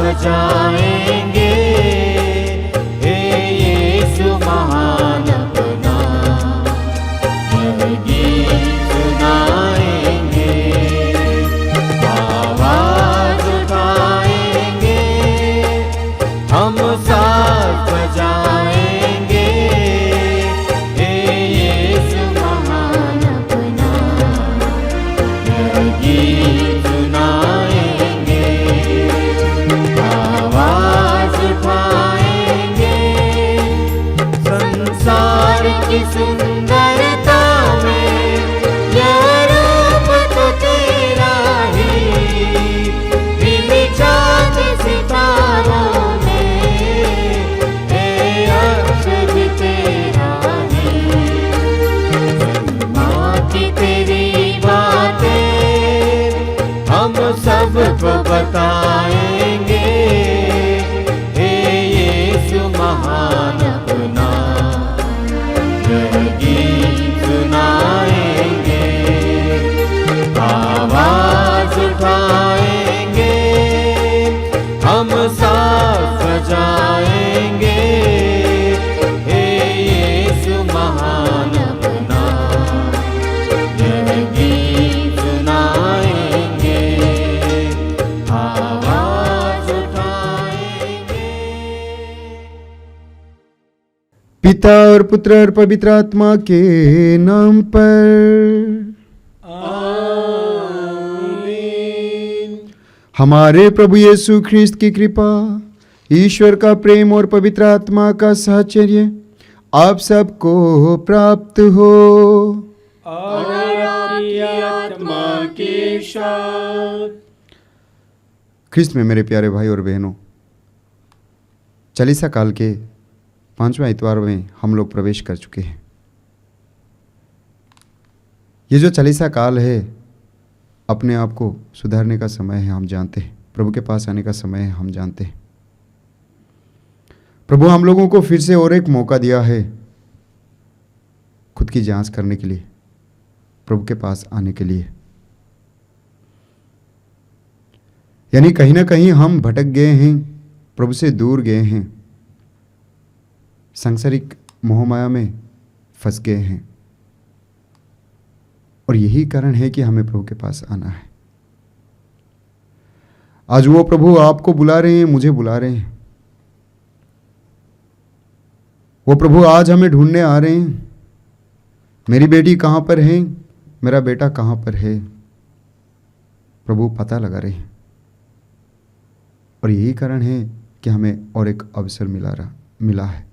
सजाएंगे, हे यीशु महान अपना यह गीत सुनाएंगे। आवाज उठाएंगे, हम साथ बजाएंगे, हे यीशु महान अपना यह गीत सुनाएंगे। आवाज उठाएंगे, संसार की सुंदरता में यह रूप तो तेरा ही, बिन चाँद सितारों में ये अक्षर भी तेरा ही। माँ की तेरी बातें हम सबको बताएंगे, हे यीशु महान अपना यह गीत सुनाएंगे। आवाज उठाएंगे, हम साथ सजाएंगे, हे यीशु महान अपना यह गीत सुनाएंगे। आवाज उठाएंगे। पिता और पुत्र और पवित्र आत्मा के नाम पर। हमारे प्रभु यीशु ख्रिस्त की कृपा, ईश्वर का प्रेम और पवित्र आत्मा का साहचर्य आप सबको प्राप्त हो। और आपकी आत्मा के साथ। ख्रिस्त में मेरे प्यारे भाई और बहनों, चालीसा काल के 5वें इतवार में हम लोग प्रवेश कर चुके हैं। ये जो चालीसा काल है, अपने आप को सुधारने का समय है, हम जानते हैं। प्रभु के पास आने का समय है, हम जानते हैं। प्रभु हम लोगों को फिर से और एक मौका दिया है खुद की जांच करने के लिए, प्रभु के पास आने के लिए। यानी कहीं ना कहीं हम भटक गए हैं, प्रभु से दूर गए हैं, सांसारिक मोहमाया में फंस गए हैं। और यही कारण है कि हमें प्रभु के पास आना है। आज वो प्रभु आपको बुला रहे हैं, मुझे बुला रहे हैं। वो प्रभु आज हमें ढूंढने आ रहे हैं। मेरी बेटी कहाँ पर है, मेरा बेटा कहाँ पर है, प्रभु पता लगा रहे हैं। और यही कारण है कि हमें और एक अवसर मिला है।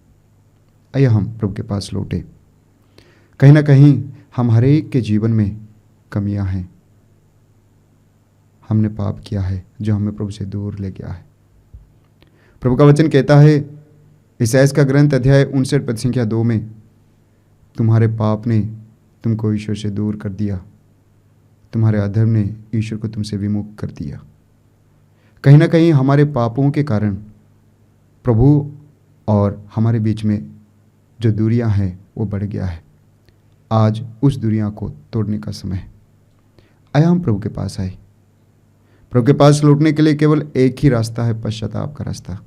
आइए हम प्रभु के पास लौटे। कहीं ना कहीं हम हर एक के जीवन में कमियां हैं। हमने पाप किया है जो हमें प्रभु से दूर ले गया है। प्रभु का वचन कहता है ईसाइयाह का ग्रंथ अध्याय 59 पद संख्या 2 में, तुम्हारे पाप ने तुमको ईश्वर से दूर कर दिया, तुम्हारे अधर्म ने ईश्वर को तुमसे विमुख कर दिया। कहीं ना कहीं हमारे पापों के कारण प्रभु और हमारे बीच में जो दूरियां हैं वो बढ़ गया है। आज उस दूरियां को तोड़ने का समय है। आया हम प्रभु के पास आए। प्रभु के पास लौटने के लिए केवल एक ही रास्ता है, पश्चाताप का रास्ता।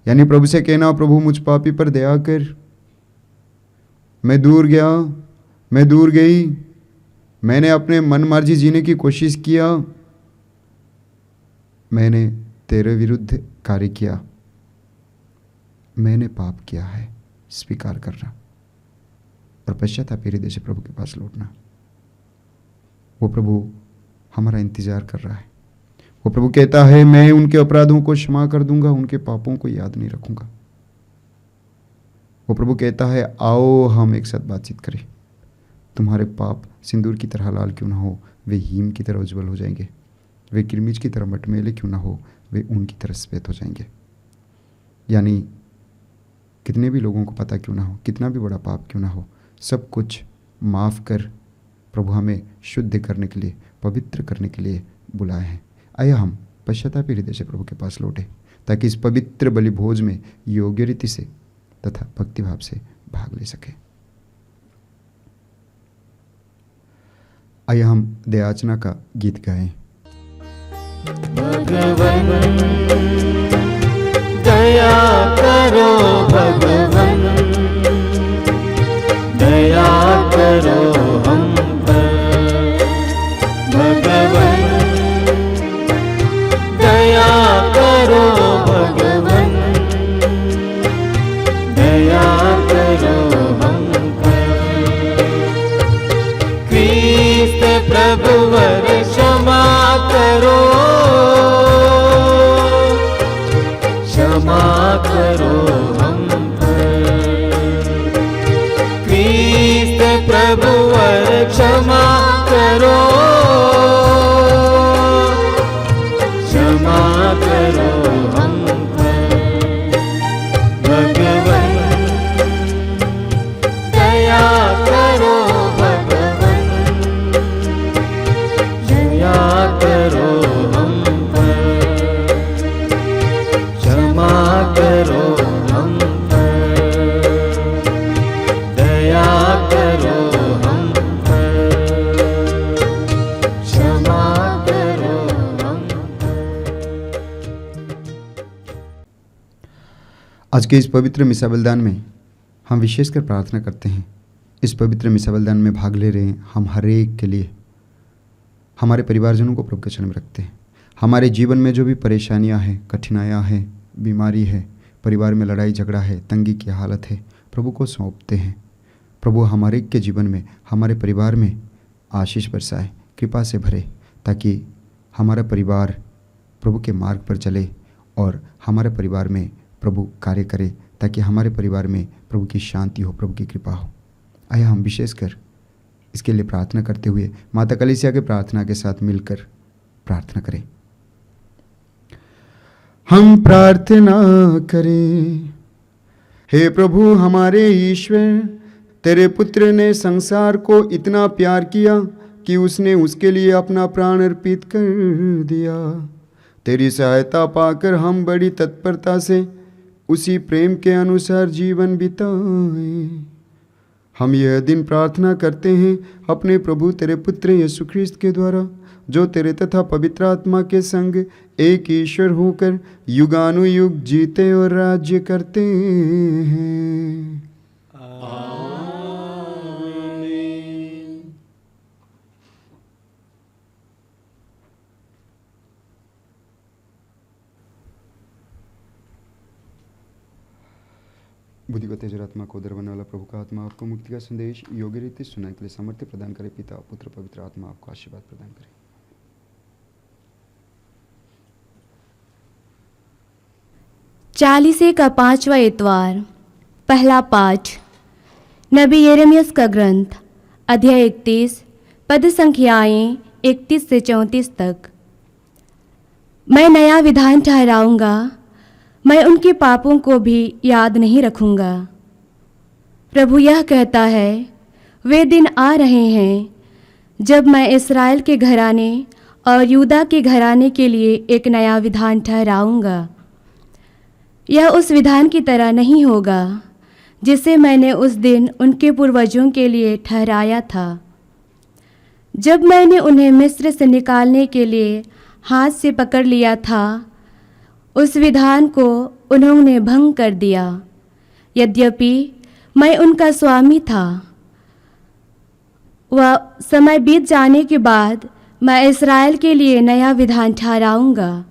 यानी प्रभु से कहना, प्रभु मुझ पापी पर दया कर, मैं दूर गया, मैं दूर गई, मैंने अपने मन मर्जी जीने की कोशिश किया, मैंने तेरे विरुद्ध कार्य किया, मैंने पाप किया है, स्वीकार करना और पश्चाताप हृदय से प्रभु के पास लौटना। वो प्रभु हमारा इंतजार कर रहा है। वो प्रभु कहता है मैं उनके अपराधों को क्षमा कर दूंगा, उनके पापों को याद नहीं रखूंगा। वो प्रभु कहता है आओ हम एक साथ बातचीत करें। तुम्हारे पाप सिंदूर की तरह लाल क्यों ना हो, वे हीम की तरह उज्जवल हो जाएंगे। वे किरमिज की तरह मटमैले क्यों ना हो, वे ऊन की तरह श्वेत हो जाएंगे। यानी कितने भी लोगों को पता क्यों ना हो, कितना भी बड़ा पाप क्यों ना हो, सब कुछ माफ़ कर प्रभु हमें शुद्ध करने के लिए, पवित्र करने के लिए बुलाए हैं। आइए हम पश्चाताप हृदय से प्रभु के पास लौटे, ताकि इस पवित्र बलि भोज में योग्य रीति से तथा भक्तिभाव से भाग ले सके। आइए हम दयाचना का गीत गाएं। भगवन दया करो भगवन, दया करो हम पर। भगवन दया करो भगवन, दया करो हम पर। क्रिस्त प्रभुवर क्षमा करो, क्षमा करो हम पर। क्रिस्त प्रभुवर क्षमा करो, क्षमा करो हम पर। भगवन दया करो भगवन, दया करो हम पर। क्षमा करो हम पर, दया करो हम पर। क्षमा करो हम पर। आज के इस पवित्र मिसा बलिदान में हम विशेषकर प्रार्थना करते हैं, इस पवित्र मिसा बलिदान में भाग ले रहे हैं हम हर एक के लिए, हमारे परिवारजनों को प्रभु के चरण में रखते हैं। हमारे जीवन में जो भी परेशानियां हैं, कठिनाइयां हैं, बीमारी है, परिवार में लड़ाई झगड़ा है, तंगी की हालत है, प्रभु को सौंपते हैं। प्रभु हमारे के जीवन में, हमारे परिवार में आशीष बरसाए, कृपा से भरे, ताकि हमारा परिवार प्रभु के मार्ग पर चले और हमारे परिवार में प्रभु कार्य करे, ताकि हमारे परिवार में प्रभु की शांति हो, प्रभु की कृपा हो। आइए हम विशेषकर इसके लिए प्रार्थना करते हुए माता कलीसिया के प्रार्थना के साथ मिलकर प्रार्थना करें। हम प्रार्थना करें। हे प्रभु हमारे ईश्वर, तेरे पुत्र ने संसार को इतना प्यार किया कि उसने उसके लिए अपना प्राण अर्पित कर दिया। तेरी सहायता पाकर हम बड़ी तत्परता से उसी प्रेम के अनुसार जीवन बिताएं। हम यह दिन प्रार्थना करते हैं अपने प्रभु तेरे पुत्र यीशु ख्रिस्त के द्वारा, जो तेरे तथा पवित्र आत्मा के संग एक ईश्वर होकर युगानुयुग जीते और राज्य करते हैं। बुद्धि व तेज आत्मा को उदर बनने वाला प्रभु का आत्मा आपको मुक्ति का संदेश योग्य रीति सुनाने के लिए सामर्थ्य प्रदान करे। पिता पुत्र पवित्र आत्मा आपको आशीर्वाद प्रदान करे। चालीसे का 5वां इतवार। पहला पाठ नबी यिर्मयाह का ग्रंथ, अध्याय 31, पद संख्याएं 31 से 34 तक। मैं नया विधान ठहराऊंगा, मैं उनके पापों को भी याद नहीं रखूंगा। प्रभु यह कहता है, वे दिन आ रहे हैं जब मैं इस्राएल के घराने और यूदा के घराने के लिए एक नया विधान ठहराऊंगा। यह उस विधान की तरह नहीं होगा जिसे मैंने उस दिन उनके पूर्वजों के लिए ठहराया था, जब मैंने उन्हें मिस्र से निकालने के लिए हाथ से पकड़ लिया था। उस विधान को उन्होंने भंग कर दिया, यद्यपि मैं उनका स्वामी था। वह समय बीत जाने के बाद मैं इस्राएल के लिए नया विधान ठहराऊंगा।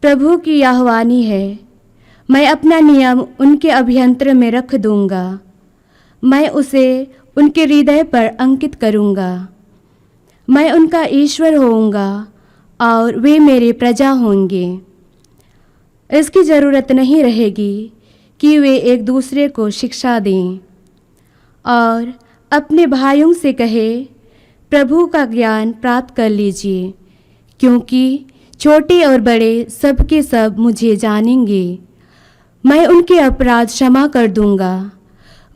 प्रभु की यह वाणी है, मैं अपना नियम उनके अभ्यंतर में रख दूंगा, मैं उसे उनके हृदय पर अंकित करूंगा। मैं उनका ईश्वर होऊंगा और वे मेरे प्रजा होंगे। इसकी ज़रूरत नहीं रहेगी कि वे एक दूसरे को शिक्षा दें और अपने भाइयों से कहे, प्रभु का ज्ञान प्राप्त कर लीजिए, क्योंकि छोटे और बड़े सब के सब मुझे जानेंगे। मैं उनके अपराध क्षमा कर दूंगा,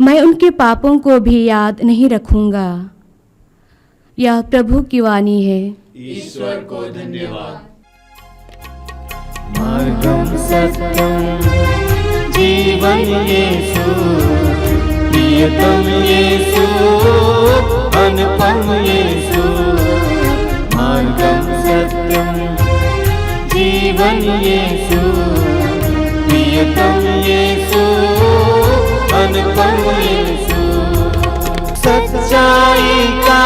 मैं उनके पापों को भी याद नहीं रखूंगा। यह प्रभु की वाणी है। ईश्वर को धन्यवाद। मार्गम सत्यम जीवन यीशु, प्रियतम यीशु, अनुपम यीशु। मार्गम सत्यम यीशु प्रियतम यीशु अनुपम यीशु सच्चाई का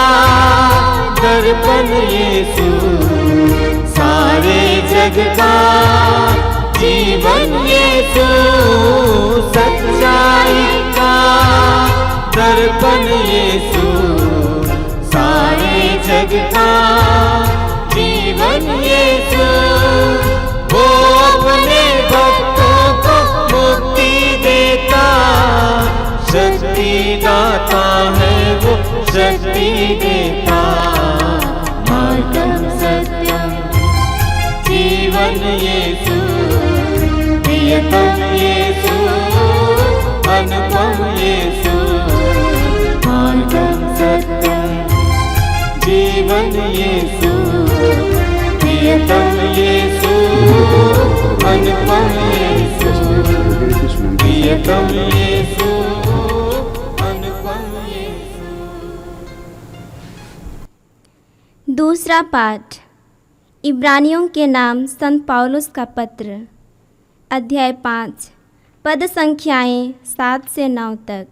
दर्पण यीशु सारे जग का जीवन यीशु सच्चाई का दर्पण यीशु सारे जग का जीवन यीशु वो अपने भक्तों को मुक्ति देता शक्ति दाता है वो शक्ति देता मार्गम सत्यम जीवन यीशु प्रियतम यीशु अनुपम यीशु मार्गम सत्यम जीवन यीशु प्रियतम यीशु अनुपम यीशु प्रियतम यीशु अनुपम यीशु। दूसरा पाठ इब्रानियों के नाम संत पौलुस का पत्र अध्याय 5 पद संख्याएं 7 से 9 तक।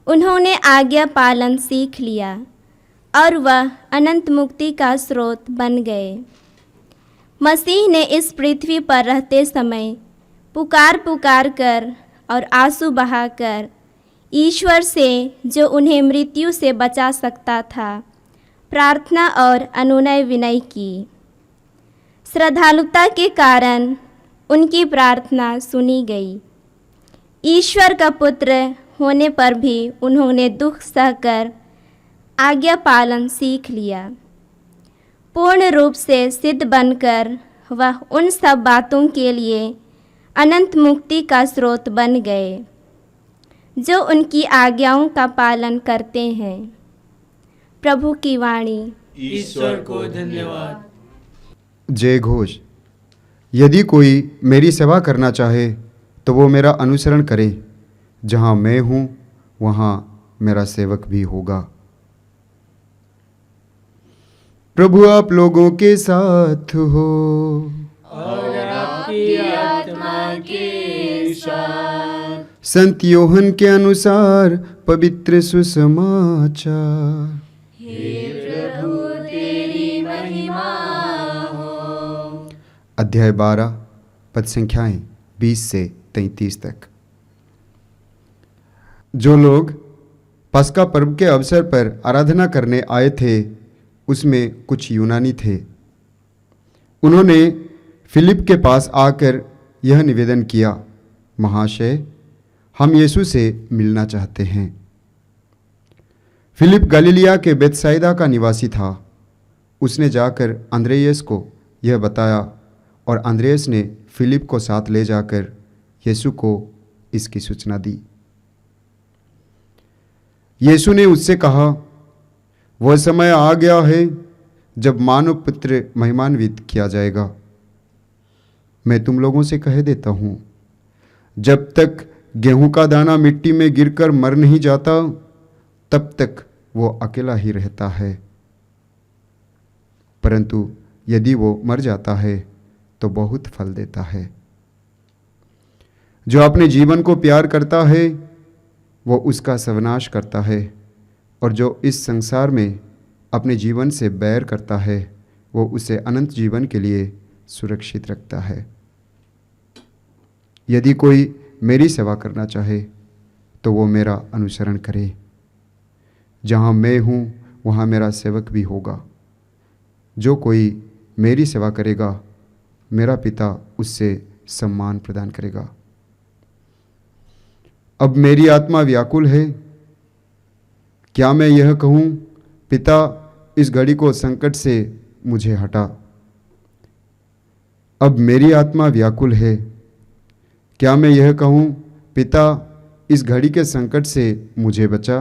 उन्होंने आज्ञा पालन सीख लिया और वह अनंत मुक्ति का स्रोत बन गए। मसीह ने इस पृथ्वी पर रहते समय पुकार कर और आंसू बहाकर ईश्वर से जो उन्हें मृत्यु से बचा सकता था प्रार्थना और अनुनय विनय की। श्रद्धालुता के कारण उनकी प्रार्थना सुनी गई। ईश्वर का पुत्र होने पर भी उन्होंने दुख सहकर आज्ञा पालन सीख लिया। पूर्ण रूप से सिद्ध बनकर वह उन सब बातों के लिए अनंत मुक्ति का स्रोत बन गए जो उनकी आज्ञाओं का पालन करते हैं। प्रभु की वाणी। ईश्वर को धन्यवाद। जय घोष। यदि कोई मेरी सेवा करना चाहे तो वो मेरा अनुसरण करे। जहाँ मैं हूँ वहाँ मेरा सेवक भी होगा। प्रभु आप लोगों के साथ हो और आपकी आत्मा के साथ। संत योहन के अनुसार पवित्र सुसमाचार। अध्याय 12 पद संख्याएं 20 से 33 तक। जो लोग पस्का पर्व के अवसर पर आराधना करने आए थे उसमें कुछ यूनानी थे। उन्होंने फिलिप के पास आकर यह निवेदन किया, महाशय हम यीशु से मिलना चाहते हैं। फिलिप गलीलिया के बेतसाइदा का निवासी था। उसने जाकर अंद्रेयस को यह बताया और अंद्रेयस ने फिलिप को साथ ले जाकर यीशु को इसकी सूचना दी। यीशु ने उससे कहा, वह समय आ गया है जब मानव पुत्र महिमान्वित किया जाएगा। मैं तुम लोगों से कह देता हूँ, जब तक गेहूं का दाना मिट्टी में गिरकर मर नहीं जाता तब तक वो अकेला ही रहता है, परंतु यदि वो मर जाता है तो बहुत फल देता है। जो अपने जीवन को प्यार करता है वो उसका सर्वनाश करता है, और जो इस संसार में अपने जीवन से बैर करता है वो उसे अनंत जीवन के लिए सुरक्षित रखता है। यदि कोई मेरी सेवा करना चाहे तो वो मेरा अनुसरण करे। जहाँ मैं हूँ वहाँ मेरा सेवक भी होगा। जो कोई मेरी सेवा करेगा मेरा पिता उससे सम्मान प्रदान करेगा। अब मेरी आत्मा व्याकुल है। क्या मैं यह कहूँ, पिता इस घड़ी को संकट से मुझे हटा। अब मेरी आत्मा व्याकुल है। क्या मैं यह कहूँ, पिता इस घड़ी के संकट से मुझे बचा।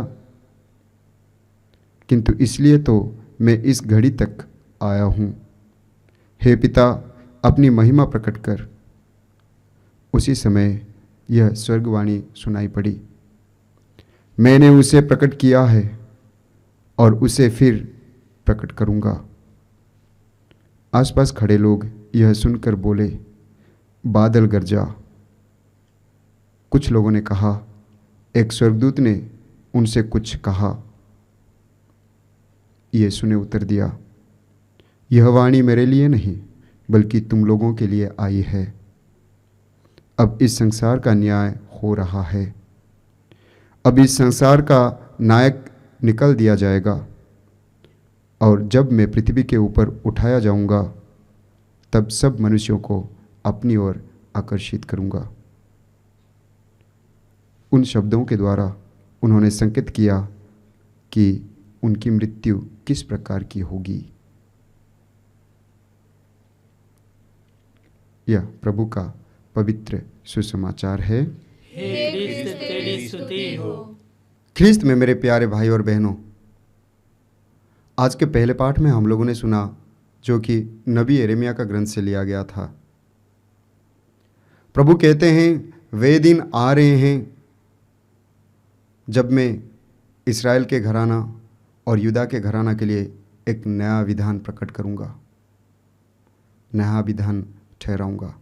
किंतु इसलिए तो मैं इस घड़ी तक आया हूँ। हे पिता अपनी महिमा प्रकट कर। उसी समय यह स्वर्गवाणी सुनाई पड़ी, मैंने उसे प्रकट किया है और उसे फिर प्रकट करूँगा। आसपास खड़े लोग यह सुनकर बोले, बादल गरजा। कुछ लोगों ने कहा, एक स्वर्गदूत ने उनसे कुछ कहा। यीशु ने उत्तर दिया, यह वाणी मेरे लिए नहीं बल्कि तुम लोगों के लिए आई है। अब इस संसार का न्याय हो रहा है। अब इस संसार का नायक निकल दिया जाएगा, और जब मैं पृथ्वी के ऊपर उठाया जाऊंगा तब सब मनुष्यों को अपनी ओर आकर्षित करूंगा। उन शब्दों के द्वारा उन्होंने संकेत किया कि उनकी मृत्यु किस प्रकार की होगी। यह प्रभु का पवित्र सुसमाचार है। हे क्रिस्त तेरी स्तुति हो। ख्रिस्त में मेरे प्यारे भाई और बहनों, आज के पहले पाठ में हम लोगों ने सुना जो कि नबी यिर्मयाह का ग्रंथ से लिया गया था। प्रभु कहते हैं, वे दिन आ रहे हैं जब मैं इस्राएल के घराना और यूदा के घराना के लिए एक नया विधान प्रकट करूंगा, नया विधान ठहराऊंगा।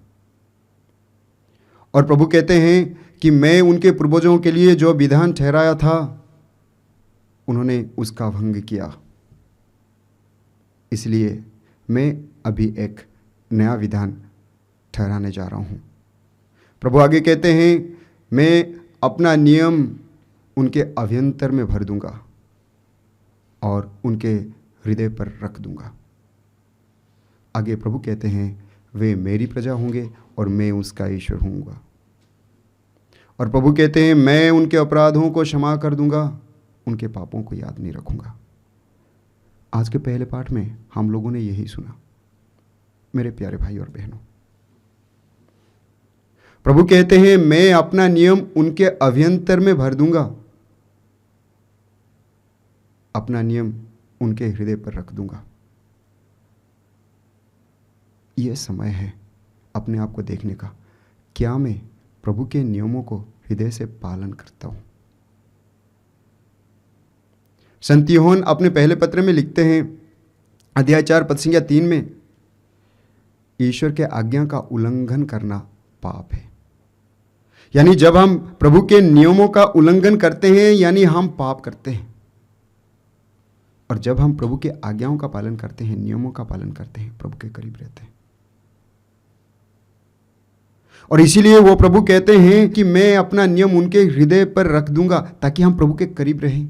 और प्रभु कहते हैं कि मैं उनके पूर्वजों के लिए जो विधान ठहराया था उन्होंने उसका भंग किया, इसलिए मैं अभी एक नया विधान ठहराने जा रहा हूँ। प्रभु आगे कहते हैं, मैं अपना नियम उनके अभ्यंतर में भर दूंगा और उनके हृदय पर रख दूंगा। आगे प्रभु कहते हैं, वे मेरी प्रजा होंगे और मैं उसका ईश्वर होऊंगा। और प्रभु कहते हैं, मैं उनके अपराधों को क्षमा कर दूंगा, उनके पापों को याद नहीं रखूंगा। आज के पहले पाठ में हम लोगों ने यही सुना। मेरे प्यारे भाई और बहनों, प्रभु कहते हैं, मैं अपना नियम उनके अभ्यंतर में भर दूंगा, अपना नियम उनके हृदय पर रख दूंगा। यह समय है अपने आप को देखने का, क्या मैं प्रभु के नियमों को हृदय से पालन करता हूं। संत यूहन्ना अपने पहले पत्र में लिखते हैं, अध्याय 4 पद संख्या 3 में, ईश्वर के आज्ञा का उल्लंघन करना पाप है। यानी जब हम प्रभु के नियमों का उल्लंघन करते हैं यानी हम पाप करते हैं, और जब हम प्रभु के आज्ञाओं का पालन करते हैं, नियमों का पालन करते हैं, प्रभु के करीब रहते हैं। और इसीलिए वो प्रभु कहते हैं कि मैं अपना नियम उनके हृदय पर रख दूंगा, ताकि हम प्रभु के करीब रहें,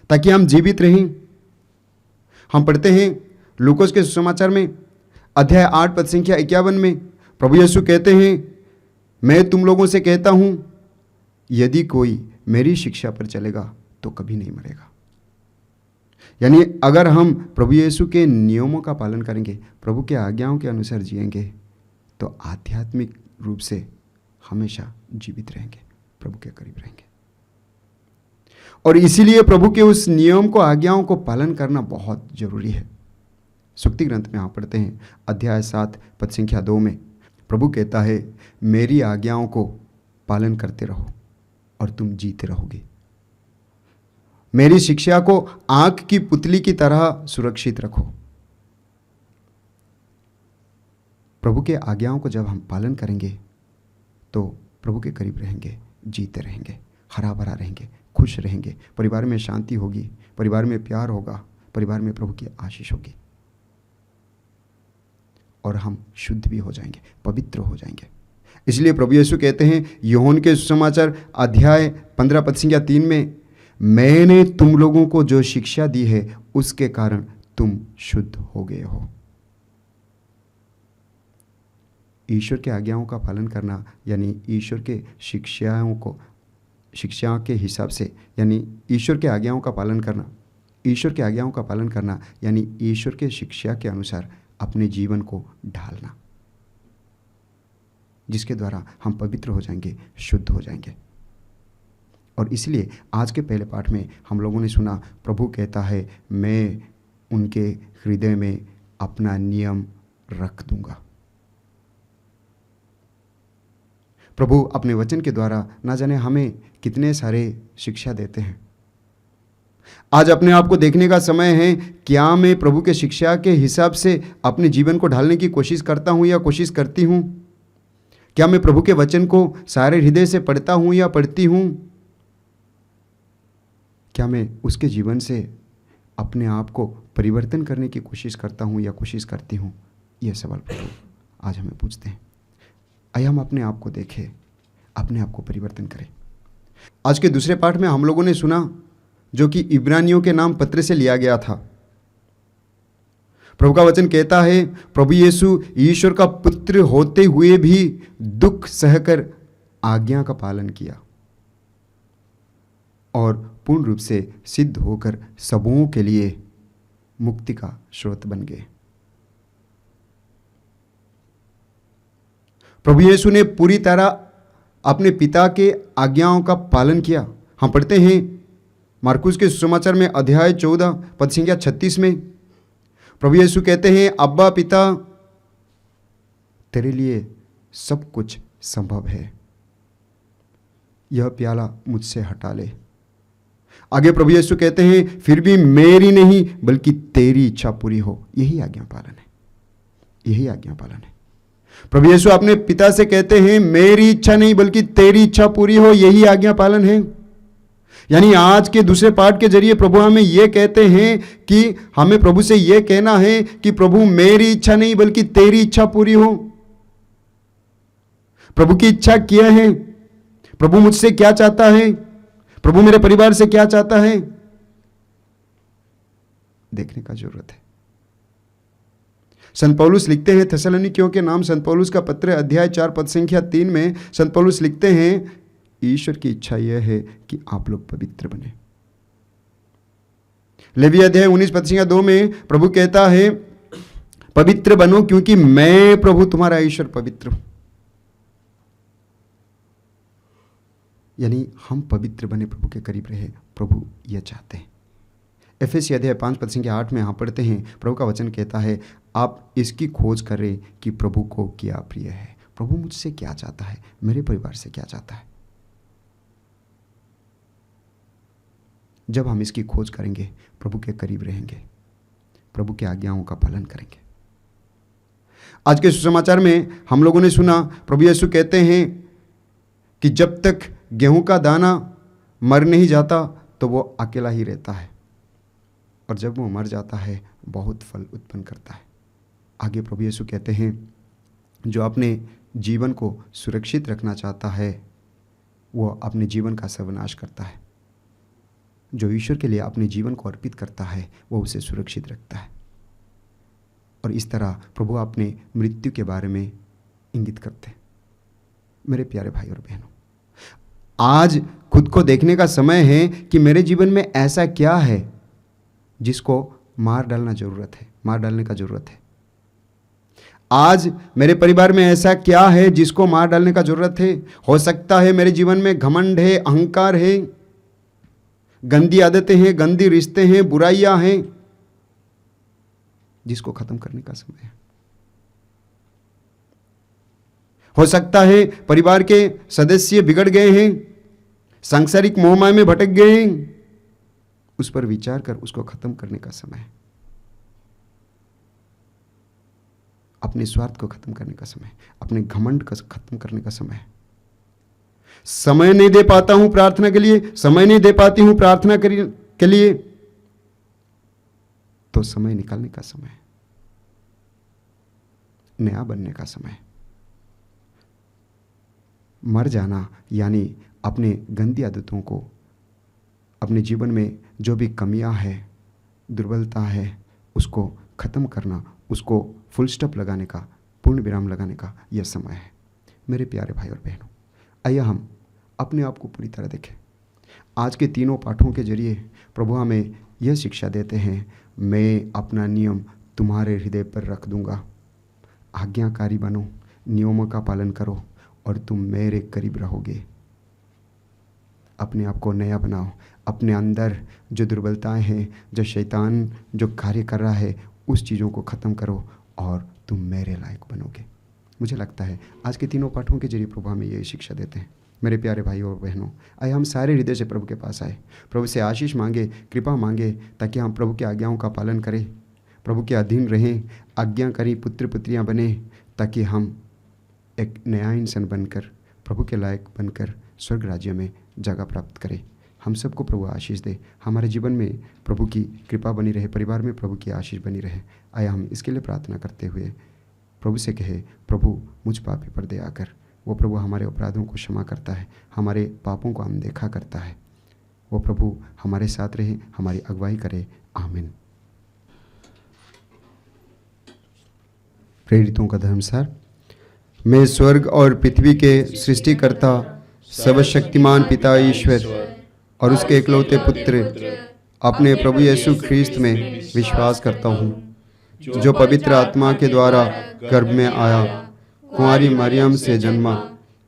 ताकि हम जीवित रहें। हम पढ़ते हैं लूकोस के सुसमाचार में अध्याय 8 पद संख्या 51 में प्रभु यीशु कहते हैं, मैं तुम लोगों से कहता हूं, यदि कोई मेरी शिक्षा पर चलेगा तो कभी नहीं मरेगा। यानी अगर हम प्रभु यीशु के नियमों का पालन करेंगे, प्रभु के आज्ञाओं के अनुसार जिएंगे, तो आध्यात्मिक रूप से हमेशा जीवित रहेंगे, प्रभु के करीब रहेंगे। और इसीलिए प्रभु के उस नियम को, आज्ञाओं को पालन करना बहुत जरूरी है। सुक्ति ग्रंथ में आप पढ़ते हैं अध्याय 7 पद संख्या 2 में प्रभु कहता है, मेरी आज्ञाओं को पालन करते रहो और तुम जीते रहोगे। मेरी शिक्षा को आंख की पुतली की तरह सुरक्षित रखो। प्रभु के आज्ञाओं को जब हम पालन करेंगे तो प्रभु के करीब रहेंगे, जीते रहेंगे, हरा भरा रहेंगे, खुश रहेंगे, परिवार में शांति होगी, परिवार में प्यार होगा, परिवार में प्रभु की आशीष होगी, और हम शुद्ध भी हो जाएंगे, पवित्र हो जाएंगे। इसलिए प्रभु यीशु कहते हैं यूहन्ना के सुसमाचार अध्याय 15 पद संख्या 3 में, मैंने तुम लोगों को जो शिक्षा दी है उसके कारण तुम शुद्ध हो गए हो। ईश्वर के आज्ञाओं का पालन करना यानी ईश्वर के शिक्षा के हिसाब से, यानी ईश्वर के आज्ञाओं का पालन करना, ईश्वर के आज्ञाओं का पालन करना यानी ईश्वर के शिक्षा के अनुसार अपने जीवन को ढालना, जिसके द्वारा हम पवित्र हो जाएंगे, शुद्ध हो जाएंगे। और इसलिए आज के पहले पाठ में हम लोगों ने सुना, प्रभु कहता है, मैं उनके हृदय में अपना नियम रख दूंगा। प्रभु अपने वचन के द्वारा ना जाने हमें कितने सारे शिक्षा देते हैं, आज अपने आप को देखने का समय है। क्या मैं प्रभु के शिक्षा के हिसाब से अपने जीवन को ढालने की कोशिश करता हूँ या कोशिश करती हूँ? क्या मैं प्रभु के वचन को सारे हृदय से पढ़ता हूँ या पढ़ती हूँ? क्या मैं उसके जीवन से अपने आप को परिवर्तन करने की कोशिश करता हूँ या कोशिश करती हूँ? यह सवाल प्रभु आज हमें पूछते हैं। आइए हम अपने आप को देखें, अपने आप को परिवर्तन करें। आज के दूसरे पाठ में हम लोगों ने सुना, जो कि इब्रानियों के नाम पत्र से लिया गया था। प्रभु का वचन कहता है, प्रभु यीशु ईश्वर का पुत्र होते हुए भी दुख सहकर आज्ञा का पालन किया और पूर्ण रूप से सिद्ध होकर सबों के लिए मुक्ति का स्रोत बन गए। प्रभु यीशु ने पूरी तरह अपने पिता के आज्ञाओं का पालन किया। हम पढ़ते हैं मार्कुस के सुसमाचार में अध्याय 14 पद संख्या 36 में प्रभु यीशु कहते हैं, अब्बा पिता, तेरे लिए सब कुछ संभव है, यह प्याला मुझसे हटा ले। आगे प्रभु यीशु कहते हैं, फिर भी मेरी नहीं बल्कि तेरी इच्छा पूरी हो। यही आज्ञा पालन है, यही आज्ञा पालन है। प्रभु यीशु अपने पिता से कहते हैं, मेरी इच्छा नहीं बल्कि तेरी इच्छा पूरी हो, यही आज्ञा पालन है। यानी आज के दूसरे पाठ के जरिए प्रभु हमें यह कहते हैं कि हमें प्रभु से यह कहना है कि प्रभु मेरी इच्छा नहीं बल्कि तेरी इच्छा पूरी हो। प्रभु की इच्छा क्या है? प्रभु मुझसे क्या चाहता है? प्रभु मेरे परिवार से क्या चाहता है? देखने का जरूरत है। संत पौलुस लिखते हैं, थेसलोनिकियों के नाम संत पौलुस का पत्र अध्याय 4 पद संख्या 3 में संत पौलुस लिखते हैं, ईश्वर की इच्छा यह है कि आप लोग पवित्र बने। लेवी अध्याय 19 पद संख्या 2 में प्रभु कहता है, पवित्र बनो क्योंकि मैं प्रभु तुम्हारा ईश्वर पवित्र हूं। यानी हम पवित्र बने, प्रभु के करीब रहे, प्रभु यह चाहते हैं। एफेसी अध्याय 5 पद संख्या 8 में हम पढ़ते हैं, प्रभु का वचन कहता है, आप इसकी खोज करें कि प्रभु को क्या प्रिय है। प्रभु मुझसे क्या चाहता है, मेरे परिवार से क्या चाहता है। जब हम इसकी खोज करेंगे, प्रभु के करीब रहेंगे, प्रभु की आज्ञाओं का पालन करेंगे। आज के सुसमाचार में हम लोगों ने सुना, प्रभु यीशु कहते हैं कि जब तक गेहूं का दाना मर नहीं जाता तो वो अकेला ही रहता है, और जब वो मर जाता है बहुत फल उत्पन्न करता है। आगे प्रभु यीशु कहते हैं, जो अपने जीवन को सुरक्षित रखना चाहता है वो अपने जीवन का सर्वनाश करता है। जो ईश्वर के लिए अपने जीवन को अर्पित करता है वो उसे सुरक्षित रखता है। और इस तरह प्रभु अपने मृत्यु के बारे में इंगित करते हैं। मेरे प्यारे भाई और बहनों, आज खुद को देखने का समय है कि मेरे जीवन में ऐसा क्या है जिसको मार डालने का जरूरत है। आज मेरे परिवार में ऐसा क्या है जिसको मार डालने का जरूरत है। हो सकता है मेरे जीवन में घमंड है, अहंकार है, गंदी आदतें हैं, गंदी रिश्ते हैं, बुराइयां हैं, जिसको खत्म करने का समय है। हो सकता है परिवार के सदस्य बिगड़ गए हैं, सांसारिक मोहमाया में भटक गए हैं, उस पर विचार कर उसको खत्म करने का समय है। अपने स्वार्थ को खत्म करने का समय, अपने घमंड को खत्म करने का समय है। समय नहीं दे पाता हूं प्रार्थना के लिए, समय नहीं दे पाती हूं प्रार्थना के लिए, तो समय निकालने का समय है, नया बनने का समय है। मर जाना यानी अपने गंदी आदतों को, अपने जीवन में जो भी कमियां है, दुर्बलता है, उसको खत्म करना, उसको फुल स्टॉप लगाने का, पूर्ण विराम लगाने का यह समय है। मेरे प्यारे भाई और बहनों, आइए हम अपने आप को पूरी तरह देखें। आज के तीनों पाठों के जरिए प्रभु हमें यह शिक्षा देते हैं, मैं अपना नियम तुम्हारे हृदय पर रख दूंगा। आज्ञाकारी बनो, नियमों का पालन करो और तुम मेरे करीब रहोगे। अपने आप को नया बनाओ, अपने अंदर जो दुर्बलताएं हैं, जो शैतान जो कार्य कर रहा है, उस चीज़ों को ख़त्म करो और तुम मेरे लायक बनोगे। मुझे लगता है आज के तीनों पाठों के जरिए प्रभु हमें यही शिक्षा देते हैं। मेरे प्यारे भाइयों और बहनों, आइए हम सारे हृदय से प्रभु के पास आए, प्रभु से आशीष मांगे, कृपा मांगे, ताकि हम प्रभु की आज्ञाओं का पालन करें, प्रभु के अधीन रहें, आज्ञाकारी पुत्र पुत्रियां बने, ताकि हम एक नया इंसान बनकर, प्रभु के लायक बनकर स्वर्ग राज्य में जगह प्राप्त करें। हम सबको प्रभु आशीष दे, हमारे जीवन में प्रभु की कृपा बनी रहे, परिवार में प्रभु की आशीष बनी रहे। आया हम इसके लिए प्रार्थना करते हुए प्रभु से कहे, प्रभु मुझ पापी पर दया कर। वो प्रभु हमारे अपराधों को क्षमा करता है, हमारे पापों को अनदेखा करता है। वो प्रभु हमारे साथ रहे, हमारी अगुवाई करे। आमीन। प्रेरितों का धर्मसार। मैं स्वर्ग और पृथ्वी के सृष्टिकर्ता सर्वशक्तिमान पिता ईश्वर और उसके इकलौते पुत्र अपने प्रभु यीशु ख्रीस्त में विश्वास करता हूँ, जो पवित्र आत्मा के द्वारा गर्भ में आया, कुंवारी मरियम से जन्मा,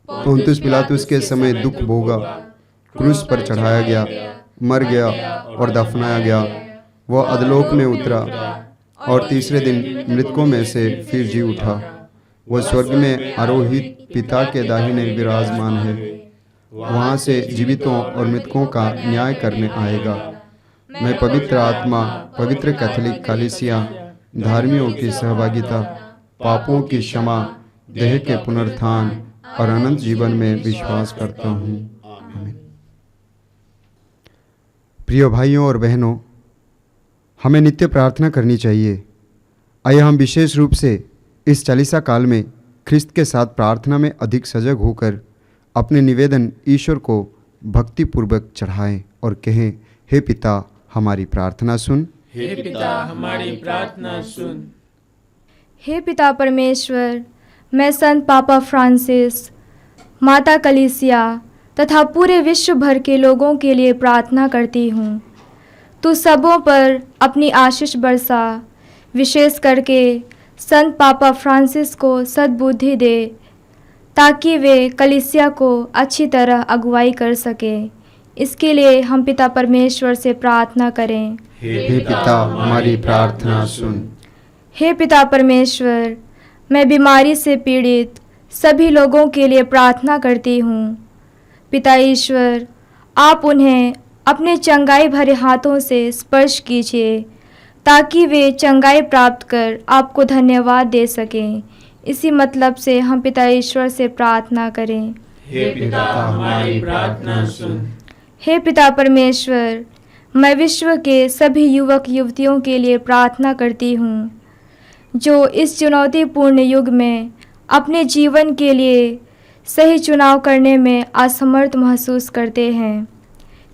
पुन्तियुस पिलातुस के समय दुख भोगा, क्रूस पर चढ़ाया गया, मर गया और दफनाया गया। वह अधोलोक में उतरा और तीसरे दिन मृतकों में से फिर जी उठा। वह स्वर्ग में आरोहित पिता के दाहिने विराजमान है। वहाँ से जीवितों और मृतकों का न्याय करने आएगा। मैं पवित्र आत्मा, पवित्र कैथोलिक कलीसिया, धार्मियों की सहभागिता, पापों की क्षमा, देह के पुनरुत्थान और अनंत जीवन में विश्वास करता हूँ। आमीन। प्रिय भाइयों और बहनों, हमें नित्य प्रार्थना करनी चाहिए। आइए हम विशेष रूप से इस चालीसा काल में ख्रिस्त के साथ प्रार्थना में अधिक सजग होकर अपने निवेदन ईश्वर को भक्तिपूर्वक चढ़ाएं और कहें, हे पिता हमारी प्रार्थना सुन। हे पिता हमारी प्रार्थना सुन। हे पिता परमेश्वर, मैं संत पापा फ्रांसिस, माता कलीसिया तथा पूरे विश्व भर के लोगों के लिए प्रार्थना करती हूँ। तू सबों पर अपनी आशीष बरसा, विशेष करके संत पापा फ्रांसिस को सद्बुद्धि दे, ताकि वे कलीसिया को अच्छी तरह अगुवाई कर सके। इसके लिए हम पिता परमेश्वर से प्रार्थना करें। हे पिता हमारी प्रार्थना सुन। हे पिता परमेश्वर, मैं बीमारी से पीड़ित सभी लोगों के लिए प्रार्थना करती हूँ। पिता ईश्वर, आप उन्हें अपने चंगाई भरे हाथों से स्पर्श कीजिए, ताकि वे चंगाई प्राप्त कर आपको धन्यवाद दे सकें। इसी मतलब से हम पिता ईश्वर से प्रार्थना करें। हे पिता हमारी प्रार्थना सुन। हे पिता परमेश्वर, मैं विश्व के सभी युवक युवतियों के लिए प्रार्थना करती हूँ, जो इस चुनौतीपूर्ण युग में अपने जीवन के लिए सही चुनाव करने में असमर्थ महसूस करते हैं।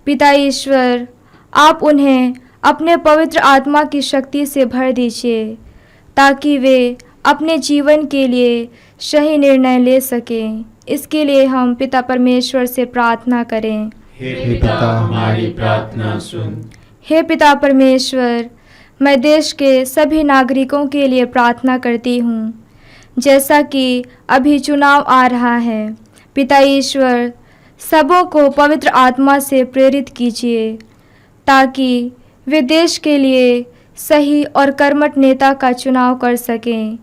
पिता ईश्वर, आप उन्हें अपने पवित्र आत्मा की शक्ति से भर दीजिए, ताकि वे अपने जीवन के लिए सही निर्णय ले सकें। इसके लिए हम पिता परमेश्वर से प्रार्थना करें। हे पिता हमारी प्रार्थना सुन। हे पिता परमेश्वर, मैं देश के सभी नागरिकों के लिए प्रार्थना करती हूँ। जैसा कि अभी चुनाव आ रहा है, पिता ईश्वर, सबों को पवित्र आत्मा से प्रेरित कीजिए, ताकि वे देश के लिए सही और कर्मठ नेता का चुनाव कर सकें,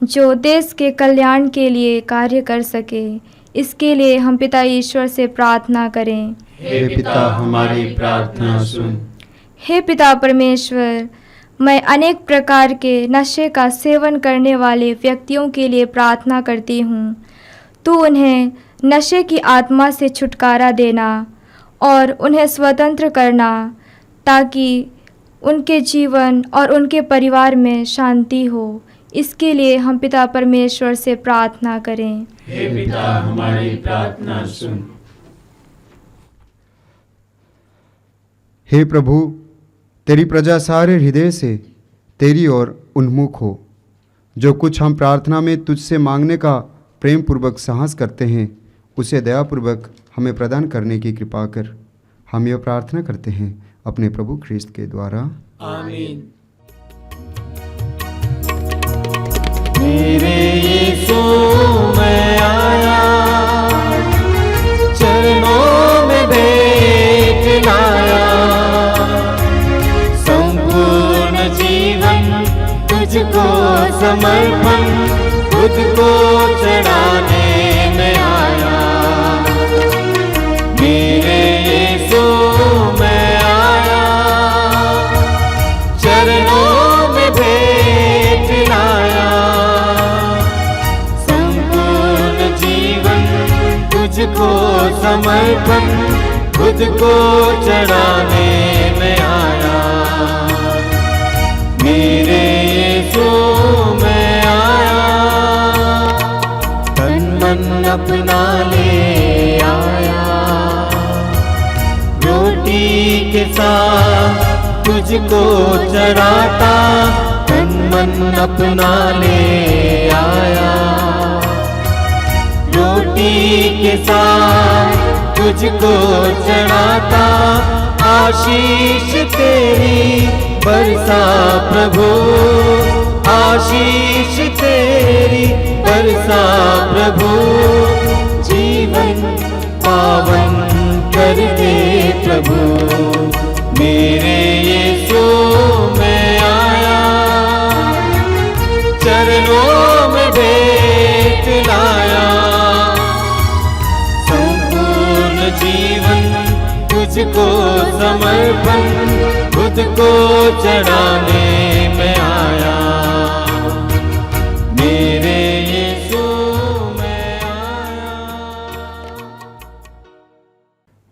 जो देश के कल्याण के लिए कार्य कर सके। इसके लिए हम पिता ईश्वर से प्रार्थना करें। हे पिता हमारी प्रार्थना सुन। हे पिता परमेश्वर, मैं अनेक प्रकार के नशे का सेवन करने वाले व्यक्तियों के लिए प्रार्थना करती हूँ। तू उन्हें नशे की आत्मा से छुटकारा देना और उन्हें स्वतंत्र करना, ताकि उनके जीवन और उनके परिवार में शांति हो। इसके लिए हम पिता परमेश्वर से प्रार्थना करें। हे पिता हमारी प्रार्थना सुन। हे प्रभु, तेरी प्रजा सारे हृदय से तेरी ओर उन्मुख हो। जो कुछ हम प्रार्थना में तुझसे मांगने का प्रेम पूर्वक साहस करते हैं, उसे दयापूर्वक हमें प्रदान करने की कृपा कर। हम यह प्रार्थना करते हैं अपने प्रभु ख्रीस्त के द्वारा। आमीन। मेरे यीशु मैं आया, चरणों में भेंट लाया, संपूर्ण जीवन तुझको समर्पण, खुद को चढ़ाने में आया। तुझको समर्पण खुद को चढ़ाने में आया। मेरे यीशु मैं आया, तन मन अपना ले आया। रोटी के साथ तुझको चढ़ाता, तन मन अपना ले आया। रोटी के साथ तुझको चढ़ाता, आशीष तेरी बरसा प्रभु, आशीष तेरी बरसा प्रभु। जीवन पावन कर दे प्रभु, मेरे यीशु मैं आया। चरणों में भेंट लाया, संपूर्ण जीवन तुझको समर्पण खुद को चढ़ाने में आया। मेरे यीशु मैं आया।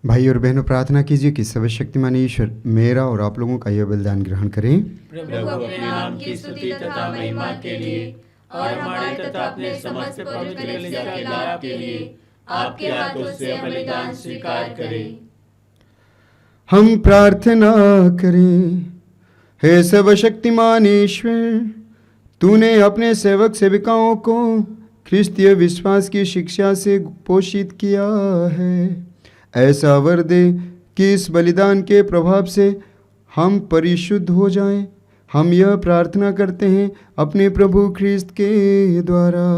भाई और बहनों, प्रार्थना कीजिए कि सर्वशक्तिमान ईश्वर मेरा और आप लोगों का यह बलिदान ग्रहण करें। प्रभु अपने नाम की स्तुति तथा महिमा के लिए और हमारे तथा अपने समस्त पवित्र कलीसिया के लाभ के लिए आपके हाथों से बलिदान स्वीकार करें। हम प्रार्थना करें। हे सर्वशक्तिमान ईश्वर, तूने अपने सेवक सेविकाओं को ख्रिस्तीय विश्वास की शिक्षा से पोषित किया है। ऐसा वर दे कि इस बलिदान के प्रभाव से हम परिशुद्ध हो जाएं। हम यह प्रार्थना करते हैं अपने प्रभु ख्रिस्त के द्वारा।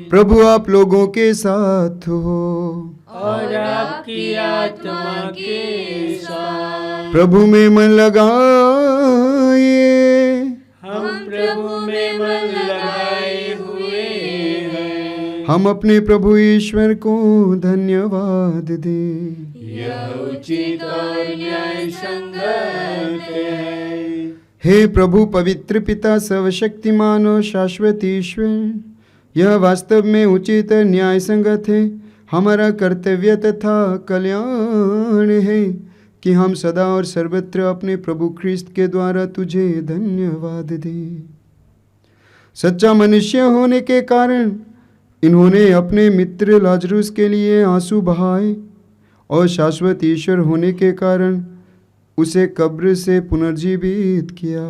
प्रभु आप लोगों के साथ हो और आपकी आत्मा के साथ। प्रभु में मन लगाइए। हम प्रभु में मन लगाए हुए हैं। हम अपने प्रभु ईश्वर को धन्यवाद दें। यह उचित और न्याय संगत है। हे प्रभु पवित्र पिता सर्वशक्तिमान और शाश्वत ईश्वर, यह वास्तव में उचित और न्याय संगत है। हमारा कर्तव्य तथा कल्याण है कि हम सदा और सर्वत्र अपने प्रभु ख्रिस्त के द्वारा तुझे धन्यवाद दें। सच्चा मनुष्य होने के कारण इन्होंने अपने मित्र लाजरुस के लिए आंसू बहाए और शाश्वत ईश्वर होने के कारण उसे कब्र से पुनर्जीवित किया।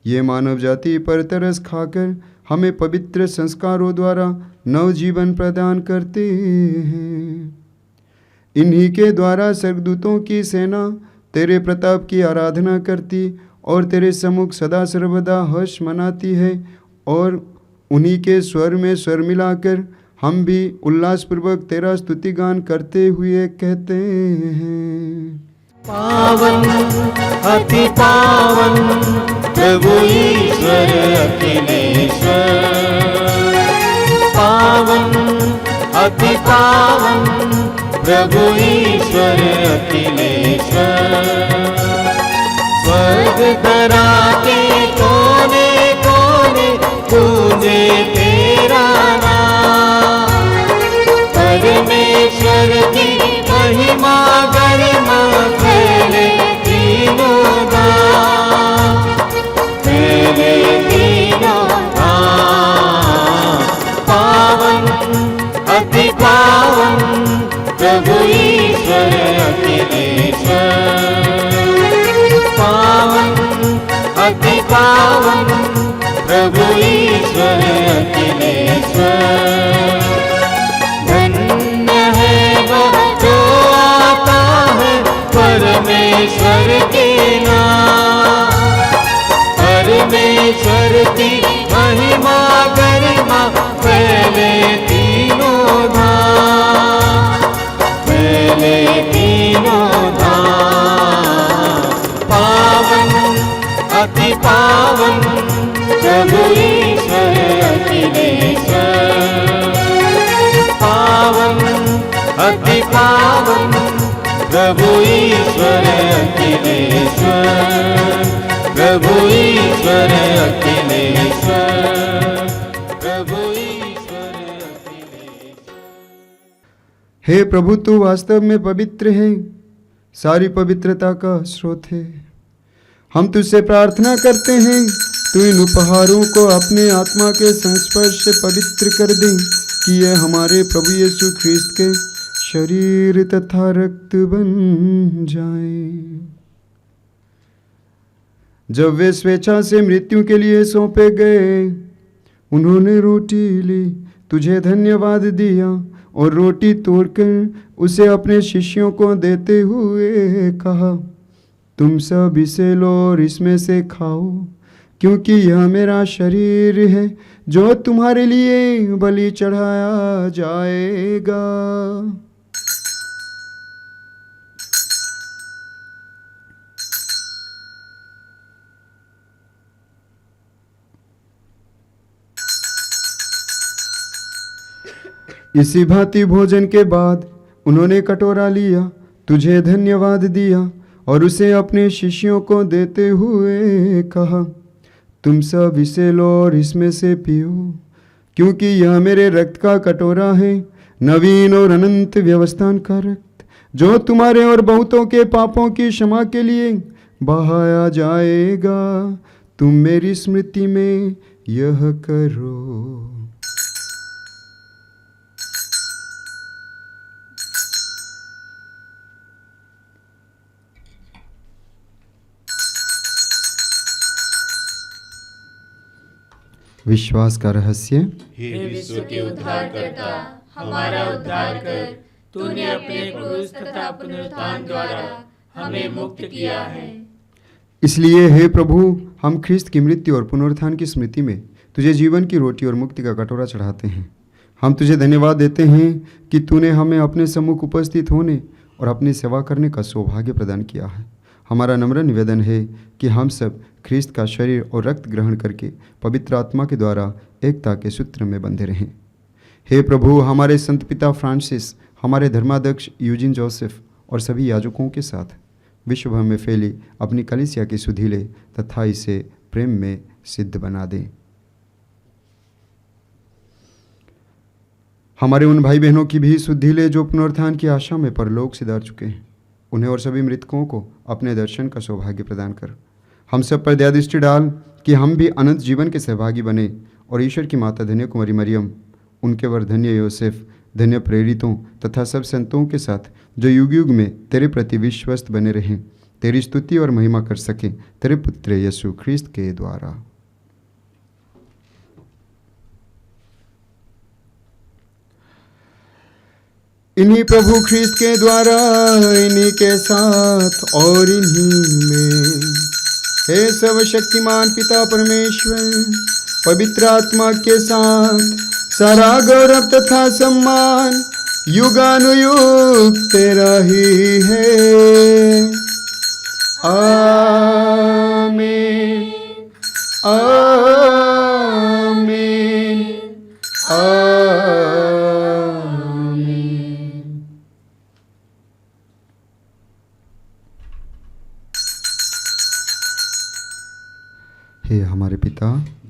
ये मानव जाति पर तरस खाकर हमें पवित्र संस्कारों द्वारा नव जीवन प्रदान करते हैं। इन्हीं के द्वारा स्वर्गदूतों की सेना तेरे प्रताप की आराधना करती और तेरे सम्मुख सदा सर्वदा हर्ष मनाती है। और उन्हीं के स्वर में स्वर मिलाकर हम भी उल्लासपूर्वक तेरा स्तुतिगान करते हुए कहते हैं। पावन अति पावन प्रभु ईश्वर अखिलेश्वर। पावन अति पावन प्रभु ईश्वर अखिलेश्वर। स्वर्ग धरा के कोने कोने गूंजे तेरा नाम। परमेश्वर की महिमा गरिमा फैले तीनों धाम। फैले तीनों धाम। पावन अति पावन प्रभु ईश्वर अखिलेश्वर। पावन अति पावन प्रभु ईश्वर अखिलेश्वर। धन्य है वह जो आता है परमेश्वर के नाम। परमेश्वर की महिमा गरिमा फैले तीनों धाम। फैले तीनों धाम। पावन अति पावन प्रभु ईश्वर अखिलेश्वर। पावन अति पावन प्रभु ईश्वर अखिलेश्वर। प्रभु ईश्वर अखिलेश्वर। प्रभु प्रभु ईश्वर अखिलेश। हे प्रभु, तू वास्तव में पवित्र है, सारी पवित्रता का स्रोत है। हम तुझसे प्रार्थना करते हैं, तू इन उपहारों को अपने आत्मा के संस्पर्श से पवित्र कर दे, कि ये हमारे प्रभु यीशु ख्रिस्त के शरीर तथा रक्त बन जाए। जब वे स्वेच्छा से मृत्यु के लिए सौंपे गए, उन्होंने रोटी ली, तुझे धन्यवाद दिया और रोटी तोड़कर उसे अपने शिष्यों को देते हुए कहा, तुम सब इसे लो और इसमें से खाओ, क्योंकि यह मेरा शरीर है जो तुम्हारे लिए बलि चढ़ाया जाएगा। इसी भांति भोजन के बाद उन्होंने कटोरा लिया, तुझे धन्यवाद दिया और उसे अपने शिष्यों को देते हुए कहा, तुम सब इसे लो और इसमें से पियो, क्योंकि यह मेरे रक्त का कटोरा है, नवीन और अनंत व्यवस्थान का रक्त, जो तुम्हारे और बहुतों के पापों की क्षमा के लिए बहाया जाएगा। तुम मेरी स्मृति में यह करो। विश्वास का रहस्य। हे विश्व के उद्धारकर्ता, हमारा उद्धार कर। तूने अपने क्रूस तथा पुनरुत्थान द्वारा हमें मुक्त किया है। इसलिए हे प्रभु, हम ख्रिस्त की मृत्यु और पुनरुत्थान की स्मृति में तुझे जीवन की रोटी और मुक्ति का कटोरा चढ़ाते हैं। हम तुझे धन्यवाद देते हैं कि तूने हमें अपने सम्मुख उपस्थित होने और अपनी सेवा करने का सौभाग्य प्रदान किया है। हमारा नम्र निवेदन है कि हम सब ख्रिस्त का शरीर और रक्त ग्रहण करके पवित्र आत्मा के द्वारा एकता के सूत्र में बंधे रहें। हे प्रभु, हमारे संत पिता फ्रांसिस, हमारे धर्माध्यक्ष यूजिन जोसेफ और सभी याजकों के साथ विश्व भर में फैली अपनी कलीसिया की सुधि ले तथा इसे प्रेम में सिद्ध बना दें। हमारे उन भाई बहनों की भी सुधि ले जो पुनरुत्थान की आशा में परलोक सिधार चुके हैं। उन्हें और सभी मृतकों को अपने दर्शन का सौभाग्य प्रदान कर। हम सब पर दया दृष्टि डाल कि हम भी अनंत जीवन के सहभागी बने और ईश्वर की माता धन्य कुमारी मरियम, उनके वर धन्य योसेफ, धन्य प्रेरितों तथा सब संतों के साथ जो युग युग में तेरे प्रति विश्वस्त बने रहें, तेरी स्तुति और महिमा कर सकें, तेरे पुत्र यीशु ख्रिस्त के द्वारा। इन्हीं प्रभु ख्रिस्त के द्वारा, इन्हीं के साथ और इन्हीं में, हे सर्वशक्तिमान पिता परमेश्वर, पवित्र आत्मा के साथ सारा गौरव तथा सम्मान युगानुयुग तेरा ही है। आमीन, आमीन, आमीन। हे हमारे पिता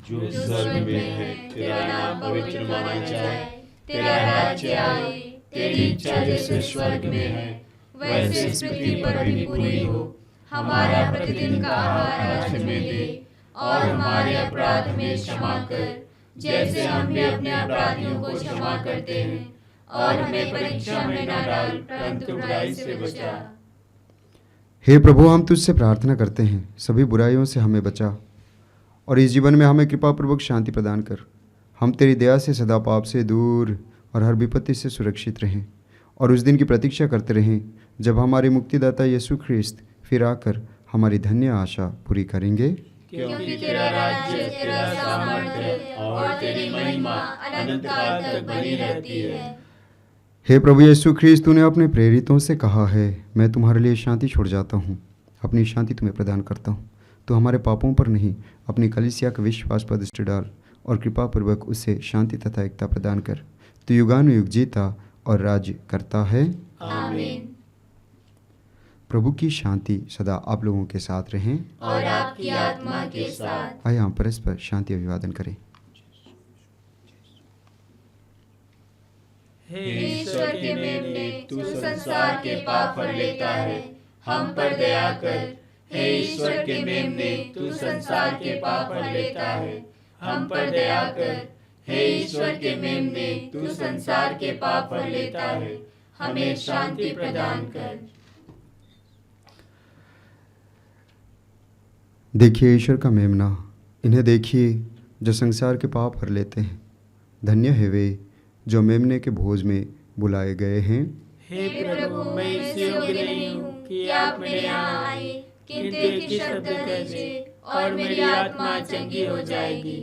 जो स्वर्ग में है, तेरा नाम पवित्र माना जाए, तेरा राज्य आए, तेरी इच्छा जैसे स्वर्ग में है वैसे पृथ्वी पर भी पूरी हो। हमारा प्रतिदिन का आहार आज हमें दे, और हमारे अपराध हमें क्षमा कर, जैसे हम भी अपने अपराधियों को क्षमा करते हैं, और हमें परीक्षा में न डाल, परंतु बुराई से बचा। हे प्रभु, हम तुझसे प्रार्थना करते हैं, सभी बुराइयों से हमें बचा और इस जीवन में हमें कृपापूर्वक शांति प्रदान कर। हम तेरी दया से सदा पाप से दूर और हर विपत्ति से सुरक्षित रहें और उस दिन की प्रतीक्षा करते रहें जब हमारे मुक्तिदाता यीशु ख्रिस्त फिर आकर हमारी धन्य आशा पूरी करेंगे। क्योंकि तेरा राज्य, तेरा सामर्थ्य और तेरी महिमा अनंत काल तक बनी रहती है। हे प्रभु यीशु ख्रिस्त, तूने अपने प्रेरितों से कहा है, मैं तुम्हारे लिए शांति छोड़ जाता हूँ, अपनी शांति तुम्हें प्रदान करता हूँ। तो हमारे पापों पर नहीं, अपनी कलीसिया का विश्वास पर दृष्टि डाल और कृपापूर्वक उसे शांति तथा एकता प्रदान कर। तो युगानुयुग जीता और राज्य करता है। आमीन। प्रभु की शांति सदा आप लोगों के साथ रहें और आपकी आत्मा के साथ। आइए हम परस्पर शांति अभिवादन करें। हे ईश्वर के मेमने, तू संसार के पाप हर लेता है, हम पर दया कर। हे ईश्वर के मेमने, तू संसार के पाप हर लेता है, हम पर दया कर। हे ईश्वर के मेमने, तू संसार के पाप हर लेता है, हमें शांति प्रदान कर। देखिए ईश्वर का मेमना, इन्हें देखिए जो संसार के पाप हर लेते हैं। धन्य है वे जो मेमने के भोज में बुलाए गए हैं। हे प्रभु, मैं इस योग्य नहीं हूँ कि आप मेरे यहाँ आए, किंतु एक ही शब्द कहिए और मेरी आत्मा चंगी हो जाएगी।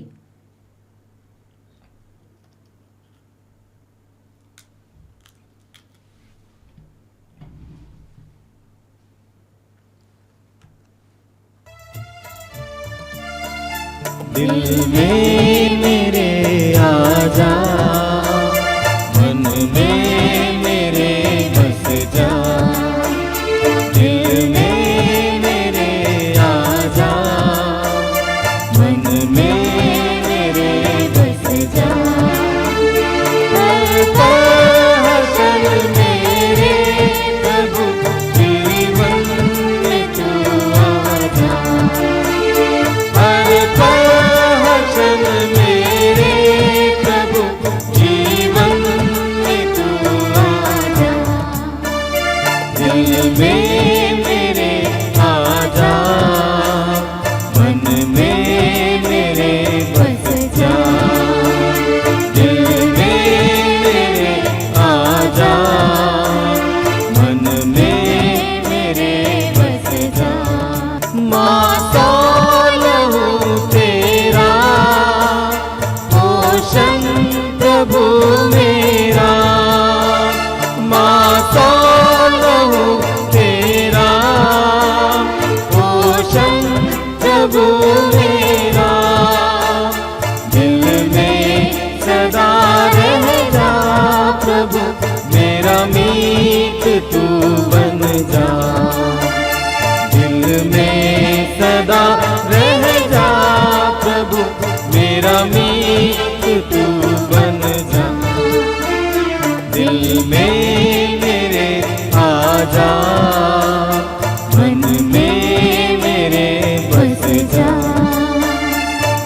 दिल में मेरे आजा, मन में मेरे बस जा। दिल में मेरे आजा, मन में मेरे बस जा। हर पल मेरे प्रभु, जीवन में तू आजा। हर पल मेरे प्रभु, जीवन में तू आजा। दिल में मेरे आजा, मन में मेरे बस जा। दिल में मेरे आजा, मन में मेरे बस जा। माता प्रभु मेरा, माता लहू तेरा, पोषण प्रभु मेरा। दिल में सदा रह जा प्रभु, मेरा मीत तू बन जा। दिल में सदा रह जा प्रभु, मेरा मीत तू बन जा। दिल में मेरे आजा, मन में मेरे बस जा।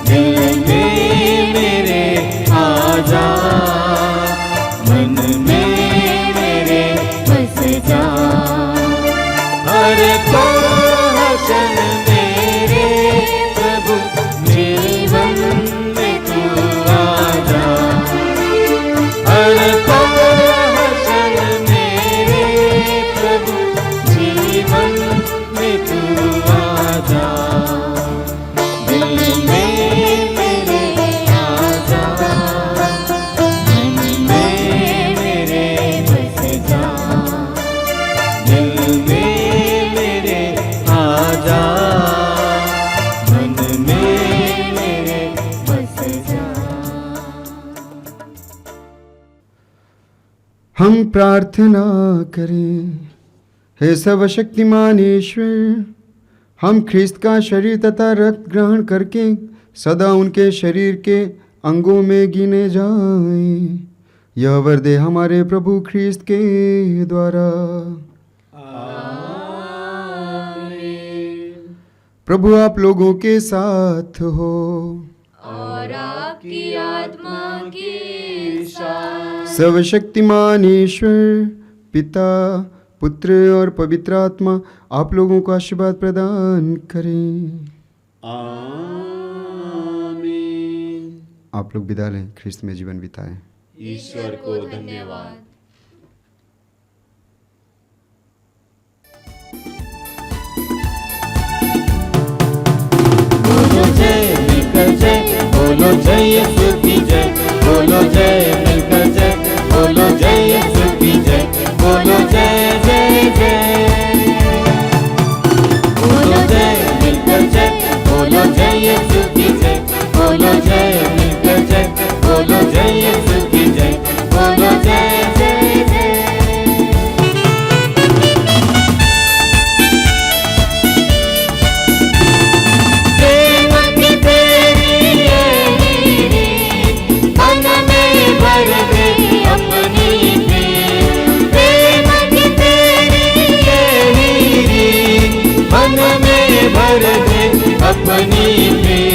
दिल में मेरे आजा, मन में मेरे बस जा। हर पल मेरे प्रभु, जीवन में तू आजा। हर पल मेरे प्रभु, जीवन में तू आजा। दिल में मेरे आजा, मन में मेरे बस जा। दिल में मेरे आजा, मन में मेरे बस जा। हम प्रार्थना करें। हे सर्वशक्तिमान ईश्वर, हम ख्रिस्त का शरीर तथा रक्त ग्रहण करके सदा उनके शरीर के अंगों में गिने जाएं। यह वर दे हमारे प्रभु ख्रिस्त के द्वारा। प्रभु आप लोगों के साथ हो और आपकी आत्मा के साथ। सर्वशक्तिमान ईश्वर पिता, पुत्र और पवित्र आत्मा आप लोगों को आशीर्वाद प्रदान करें। आमीन। आप लोग विदा लें, ख्रिस्त में जीवन बिताएं। ईश्वर को धन्यवाद। बोलो जय मिलकर जय, बोलो जय यीशु की जय। बोलो जय मिलकर जय, बोलो जय यीशु की जय। बोलो जय जय जय। बोलो जय मिलकर जय, बोलो जय यीशु की जय। बोलो जय मिलकर जय, बोलो जय यीशु की जय। बोलो जय जय जय। प्रेम की तेरी ये नीरी, मन में भर बनी फिर